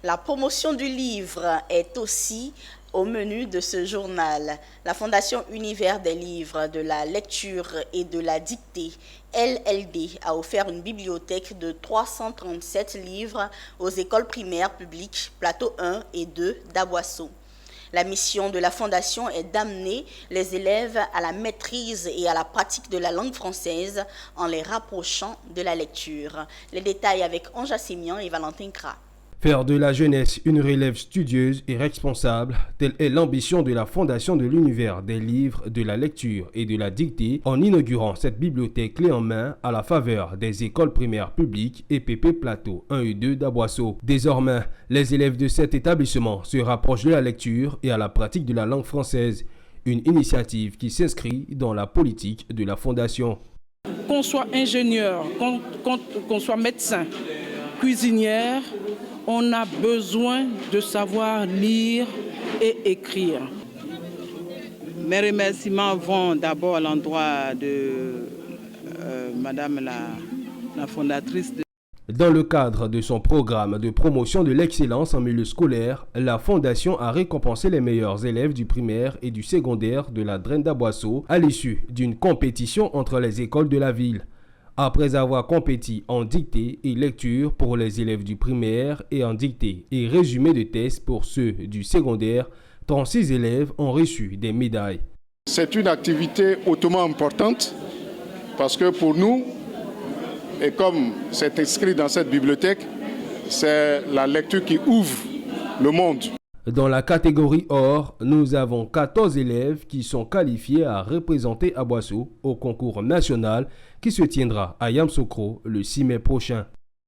La promotion du livre est aussi au menu de ce journal. La Fondation Univers des livres, de la lecture et de la dictée, LLD, a offert une bibliothèque de 337 livres aux écoles primaires publiques Plateau 1 et 2 d'Aboisseau. La mission de la Fondation est d'amener les élèves à la maîtrise et à la pratique de la langue française en les rapprochant de la lecture. Les détails avec Anja Sémian et Valentin Kra. Faire de la jeunesse une relève studieuse et responsable, telle est l'ambition de la Fondation de l'Univers des livres, de la lecture et de la dictée en inaugurant cette bibliothèque clé en main à la faveur des écoles primaires publiques EPP Plateau 1 et 2 d'Aboisseau. Désormais, les élèves de cet établissement se rapprochent de la lecture et à la pratique de la langue française, une initiative qui s'inscrit dans la politique de la Fondation. Qu'on soit ingénieur, qu'on soit médecin, cuisinière, on a besoin de savoir lire et écrire. Mes remerciements vont d'abord à l'endroit de Madame la fondatrice. Dans le cadre de son programme de promotion de l'excellence en milieu scolaire, la Fondation a récompensé les meilleurs élèves du primaire et du secondaire de la Draine d'Aboisseau à l'issue d'une compétition entre les écoles de la ville. Après avoir compéti en dictée et lecture pour les élèves du primaire et en dictée et résumé de tests pour ceux du secondaire, 36 élèves ont reçu des médailles. C'est une activité hautement importante parce que pour nous, et comme c'est inscrit dans cette bibliothèque, c'est la lecture qui ouvre le monde. Dans la catégorie or, nous avons 14 élèves qui sont qualifiés à représenter Aboisseau au concours national qui se tiendra à Yamoussoukro le 6 mai prochain.